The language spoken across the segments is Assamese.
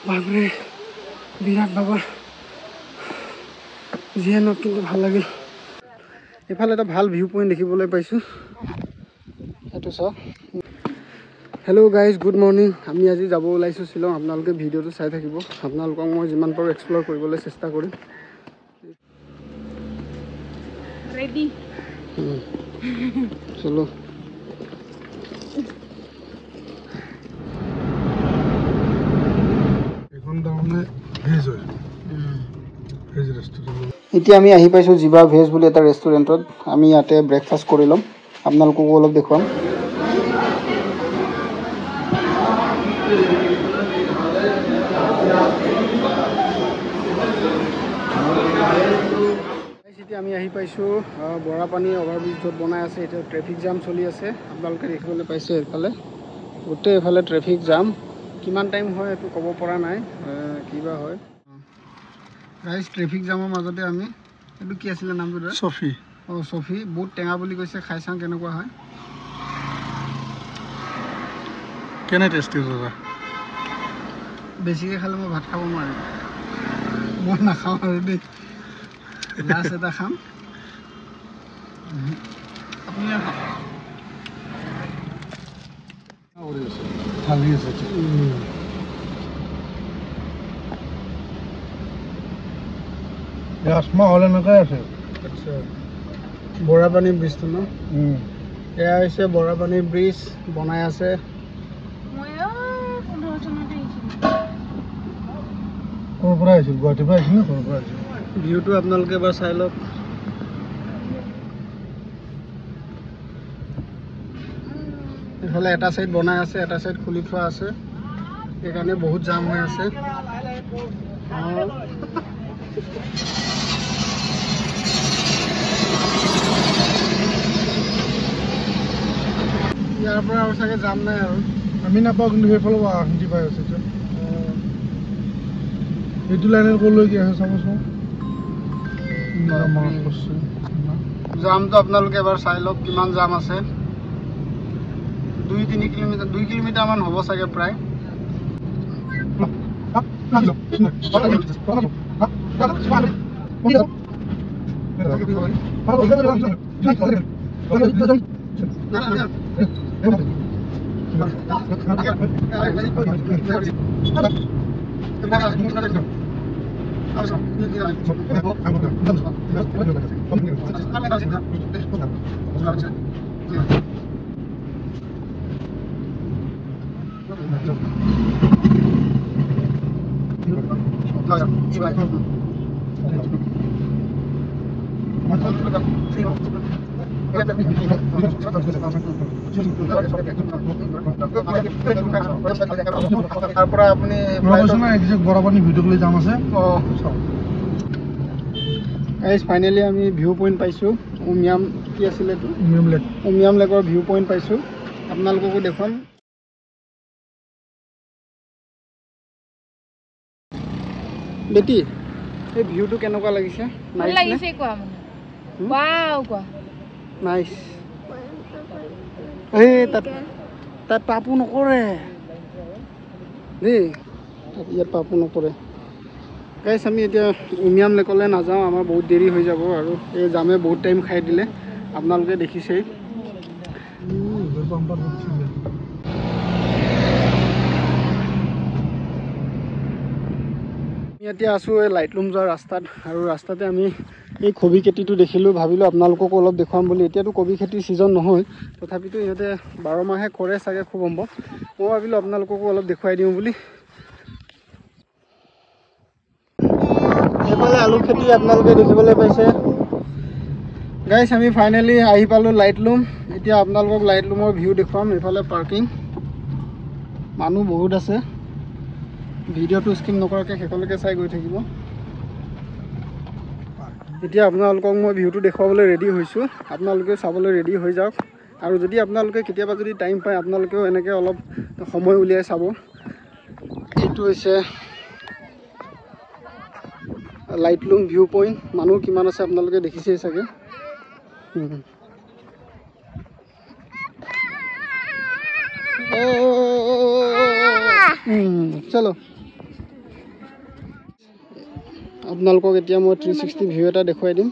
বাপৰে বিৰাট বাগৰ যিয়ে নহওক কিন্তু ভাল লাগিল এফালে এটা ভাল ভিউ পইণ্ট দেখিবলৈ পাইছোঁ এইটো চাওক হেল্ল' গাইজ গুড মৰ্ণিং আমি আজি যাব ওলাইছোঁ শ্বিলং আপোনালোকে ভিডিঅ'টো চাই থাকিব আপোনালোকক মই যিমান পাৰোঁ এক্সপ্ল'ৰ কৰিবলৈ চেষ্টা কৰিম ৰেডি চলো এতিয়া আমি আহি পাইছোঁ জিবা ভেজ বুলি এটা ৰেষ্টুৰেণ্টত আমি ইয়াতে ব্ৰেকফাষ্ট কৰি ল'ম আপোনালোককো অলপ দেখুৱাম এতিয়া আমি আহি পাইছোঁ বৰাপানী অভাৰব্ৰিজ য'ত বনাই আছে এতিয়া ট্ৰেফিক জাম চলি আছে আপোনালোকে দেখিবলৈ পাইছে এইফালে গোটেই এইফালে ট্ৰেফিক জাম কিমান টাইম হয় এইটো ক'ব পৰা নাই কিবা হয় গাইজ ট্ৰেফিক জামৰ মাজতে আমি এইটো কি আছিলে নামটো চফি অঁ চফি বহুত টেঙা বুলি কৈছে খাই চাওঁ কেনেকুৱা হয় কেনে টেষ্টি দাদা বেছিকৈ খালে মই ভাত খাব নোৱাৰিম মই নাখাওঁ আৰু দেই লাষ্ট এটা খাম আপুনি ঢালি আছে ৰাজমা হ'ল এনেকুৱাই আছে আচ্ছা বৰাপানী ব্ৰিজটো ন এয়া হৈছে বৰাপানী ব্ৰিজ বনাই আছে ক'ৰ পৰা আহিছিল গুৱাহাটীৰ পৰা আহিছিল নে ক'ৰ পৰা আহিছিল ভিউটো আপোনালোকে এবাৰ চাই লওক এইফালে এটা চাইড বনাই আছে এটা চাইড খুলি থোৱা আছে সেইকাৰণে বহুত জাম হৈ আছে ইয়াৰ পৰা আৰু চাগে যাম নাই আৰু আমি নাপাওঁ কিন্তু সেইফালে গুৱাহাটী পাই আছে এইটো লাইনত ক'লৈ কি আছে চাবচোন জামটো আপোনালোকে এবাৰ চাই লওক কিমান জাম আছে 2-3 কিলোমিটাৰ 2 কিলোমিটাৰমান হ'ব চাগে প্ৰায় তাৰপৰা আপুনি বৰাপানী ভিডিঅ'লৈ যাম আছে ফাইনেলি আমি ভিউ পইণ্ট পাইছোঁ উমিয়াম কি আছিলে এইটো উমিয়াম লেকৰ ভিউ পইণ্ট পাইছোঁ আপোনালোককো দেখুৱাম বেটি এই ভিউটো কেনেকুৱা লাগিছে নাইচ এই তাত পাপু নকৰে দেই ইয়াত পাপু নকৰে গাইছ আমি এতিয়া উমিয়াম লেকলৈ নাযাওঁ আমাৰ বহুত দেৰি হৈ যাব আৰু এই জামে বহুত টাইম খাই দিলে আপোনালোকে দেখিছেই এতিয়া আছোঁ এই লাইটলুম যোৱাৰ ৰাস্তাত আৰু ৰাস্তাতে আমি এই কবি খেতিটো দেখিলোঁ ভাবিলোঁ আপোনালোককো অলপ দেখুৱাম বুলি এতিয়াতো কবি খেতিৰ ছিজন নহয় তথাপিতো ইহঁতে 12 মাহে কৰে চাগে খুব সম্ভৱ মই ভাবিলোঁ আপোনালোককো অলপ দেখুৱাই দিওঁ বুলি এইফালে আলু খেতি আপোনালোকে দেখিবলৈ পাইছে গাইছ আমি ফাইনেলি আহি পালোঁ লাইটলুম এতিয়া আপোনালোকক লাইটলুমৰ ভিউ দেখুৱাম এইফালে পাৰ্কিং মানুহ বহুত আছে ভিডিঅ'টো স্কিপ নকৰাকৈ শেষলৈকে চাই গৈ থাকিব এতিয়া আপোনালোকক মই ভিউটো দেখুৱাবলৈ ৰেডি হৈছোঁ আপোনালোকেও চাবলৈ ৰেডি হৈ যাওক আৰু যদি আপোনালোকে কেতিয়াবা যদি টাইম পায় আপোনালোকেও এনেকৈ অলপ সময় উলিয়াই চাব এইটো হৈছে লাইটলুম ভিউ পইণ্ট মানুহ কিমান আছে আপোনালোকে দেখিছেই চাগে চলো আপোনালোকক এতিয়া মই 360 ভিউ এটা দেখুৱাই দিম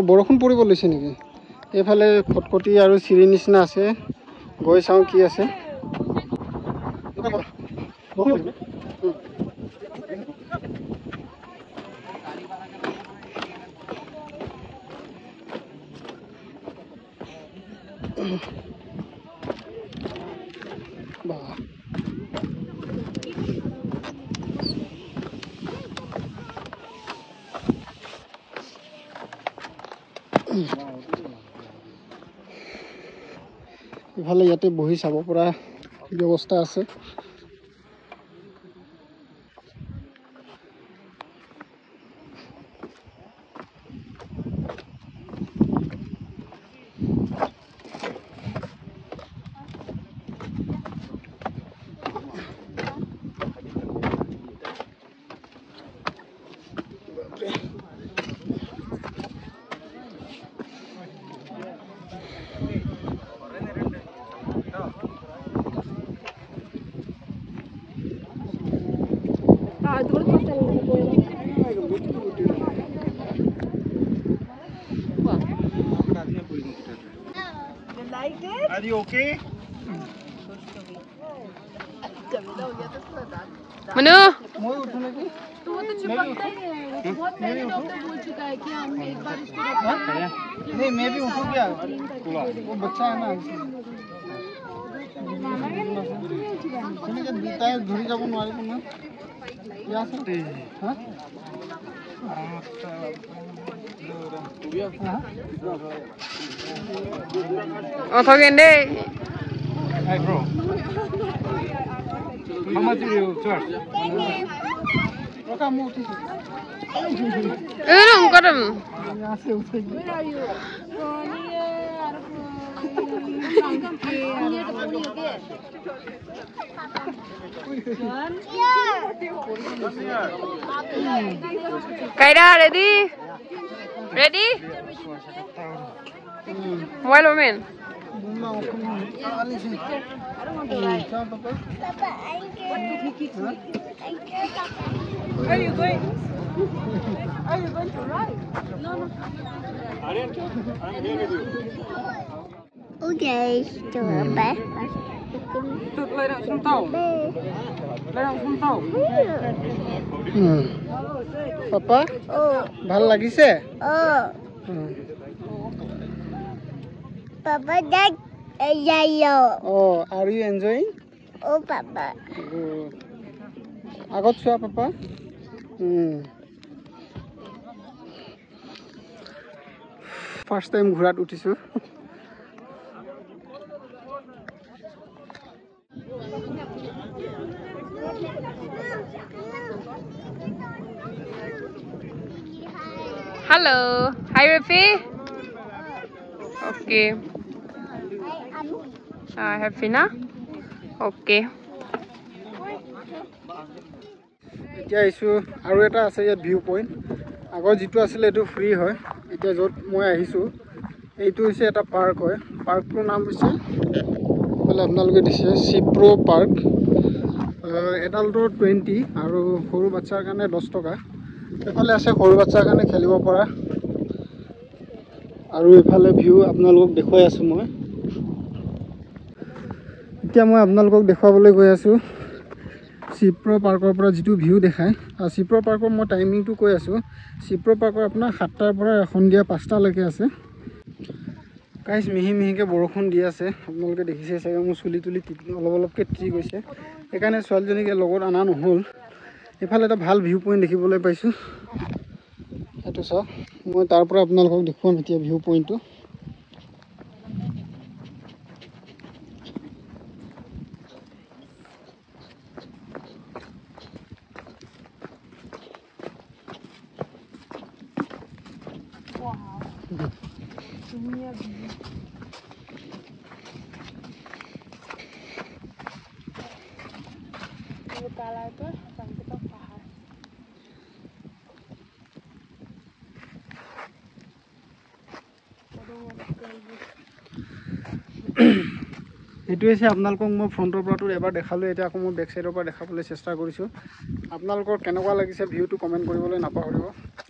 বৰষুণ পৰিব লৈছে নেকি এইফালে খটখটি আৰু চিৰি নিচিনা আছে গৈ চাওঁ কি আছে ইফালে ইয়াতে বহি চাব পৰা ব্যৱস্থা আছে Are you okay? मनु মই উঠো নেকি तो वो तो चिपकता ही है वो बहुत पहले डॉक्टर बोल चुका है कि हम एक बार इसको रखना नहीं मैं भी उठूं क्या वो बच्चा है ना কেনেকৈ দুটাই ধৰি যাব নোৱাৰিব না কি আছে হা 어서겠네 Hey bro. How much do you charge? ৰখা মই উঠিছোঁ 으름 거름 আছে উঠিছোঁ Where are you? Kaira, ready? Ready? Well, woman. Where are you going? Are you going to ride? No. I'm here with you. Okay, coba. Lay down some towel. Lay down some towel. Papa Oh, ভাল লাগিছে oh. Papa, that is yellow. are you enjoying Oh, Papa. আগত চোৱা পাপা ফাৰ্ষ্ট টাইম ঘোঁৰাত উঠিছোঁ Hello. Hi, Rafi. Okay. Happy na? Okay. এতিয়া আহিছোঁ আৰু এটা আছে ইয়াত ভিউ পইণ্ট আগৰ যিটো আছিলে এইটো ফ্ৰী হয় এতিয়া য'ত মই আহিছোঁ এইটো হৈছে এটা পাৰ্ক হয় পাৰ্কটোৰ নাম হৈছে বোলে আপোনালোকে দিছে চিপ্ৰ' পাৰ্ক এডালটোৰ 20 আৰু সৰু বাচ্চাৰ কাৰণে 10 টকা এইফালে আছে সৰু বাচ্চাৰ কাৰণে খেলিব পৰা আৰু এইফালে ভিউ আপোনালোকক দেখুৱাই আছোঁ মই এতিয়া মই আপোনালোকক দেখুৱাবলৈ গৈ আছোঁ চিপ্ৰ পাৰ্কৰ পৰা যিটো ভিউ দেখায় আৰু চিপ্ৰ পাৰ্কৰ মই টাইমিংটো কৈ আছোঁ চিপ্ৰ পাৰ্কৰ আপোনাৰ 7টাৰ পৰা সন্ধিয়া 5টালৈকে আছে গাইছ মিহি মিহিকৈ বৰষুণ দি আছে আপোনালোকে দেখিছে চাগে মোৰ চুলি তুলি অলপ অলপকৈ তিতি গৈছে সেইকাৰণে ছোৱালীজনীকে লগত অনা নহ'ল এইফালে এটা ভাল ভিউ পইণ্ট দেখিবলৈ পাইছোঁ এইটো চাওক মই তাৰ পৰা আপোনালোকক দেখুৱাম এতিয়া ভিউ পইণ্টটো এইটো হৈছে আপোনালোকক মই ফ্ৰণ্টৰ পৰাটো এবাৰ দেখালোঁ, এতিয়া আকৌ মই বেক চাইডৰ পৰা দেখাবলৈ চেষ্টা কৰিছোঁ। আপোনালোকৰ কেনেকুৱা লাগিছে ভিউটো কমেণ্ট কৰিবলৈ নাপাহৰিব।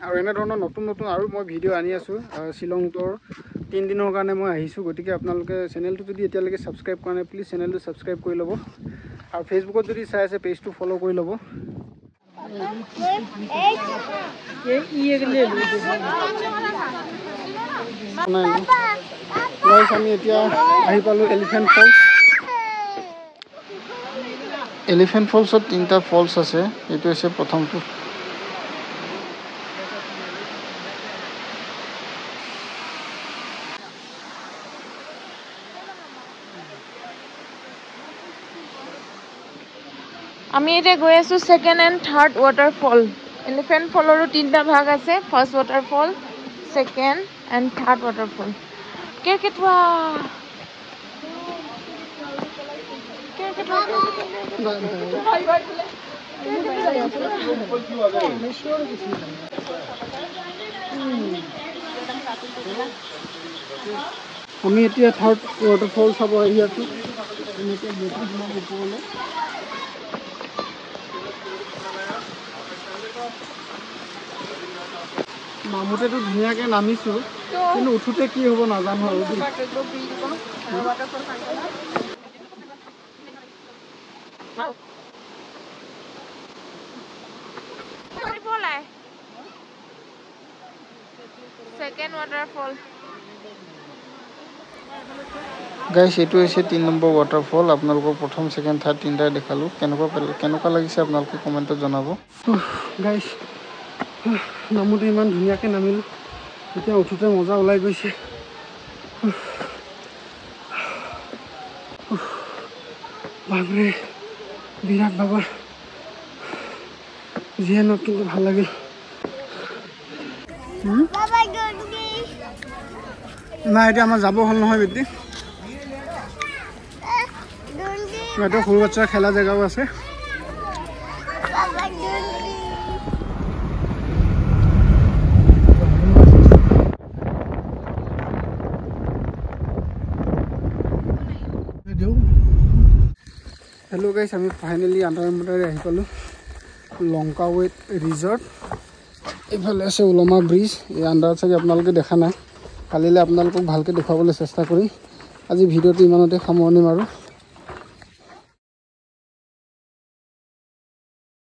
আৰু এনেধৰণৰ নতুন নতুন আৰু মই ভিডিঅ' আনি আছোঁ। শ্বিলং টুৰ 3 দিনৰ কাৰণে মই আহিছোঁ, গতিকে আপোনালোকে চেনেলটো যদি এতিয়ালৈকে ছাবস্ক্ৰাইব কৰা নাই প্লিজ চেনেলটো ছাবস্ক্ৰাইব কৰি ল'ব। আৰু ফেচবুকত যদি চাই আছে পেজটো ফ'ল' কৰি ল'ব। গাইছ আমি এতিয়া আহি পালোঁ এলিফেণ্ট ফলছ। এলিফেণ্ট ফলছত 3টা ফলছ আছে, এইটো হৈছে প্ৰথমটো। আমি এতিয়া গৈ আছোঁ second and third waterfall. Elephant ফলৰো 3টা ভাগ আছে, first waterfall, second and third waterfall. কেৰকেটুৱা আমি এতিয়া থাৰ্ড ৱাটাৰফল চাব আহি আছোঁ। এনেকৈ ওপৰলৈ নামোতেতো ধুনীয়াকৈ নামিছোঁ, কিন্তু উঠোতে কি হ'ব নাজানো আৰু। Second waterfall. গাইছ এইটো হৈছে 3 নম্বৰ ৱাটাৰফল। আপোনালোকক প্ৰথম, ছেকেণ্ড, থাৰ্ড 3টাই দেখালোঁ। কেনেকুৱা লাগিছে আপোনালোকে কমেণ্টত জনাব। গাইছ নামোতে ইমান ধুনীয়াকৈ নামিলোঁ, এতিয়া উঠোতে মজা ওলাই গৈছে। বাপৰে বিৰাট ভাগৰ, যিয়ে নহওক কিন্তু ভাল লাগিল। নাই এতিয়া আমাৰ যাব হ'ল নহয় বেটি। ইয়াতে সৰু বাচ্চাৰ খেলা জেগাও আছে। হেল্ল' গাইছ, আমি ফাইনেলি আন্দাৰমুন্দাৰে আহি পালোঁ লংকাৱেট ৰিজৰ্ট। এইফালে আছে উলমা ব্ৰিজ। এই আন্দাৰত চাগে আপোনালোকে দেখা নাই, কালিলৈ আপোনালোকক ভালকৈ দেখুৱাবলৈ চেষ্টা কৰিম। আজি ভিডিঅ'টো ইমানতে সামৰণি মাৰোঁ।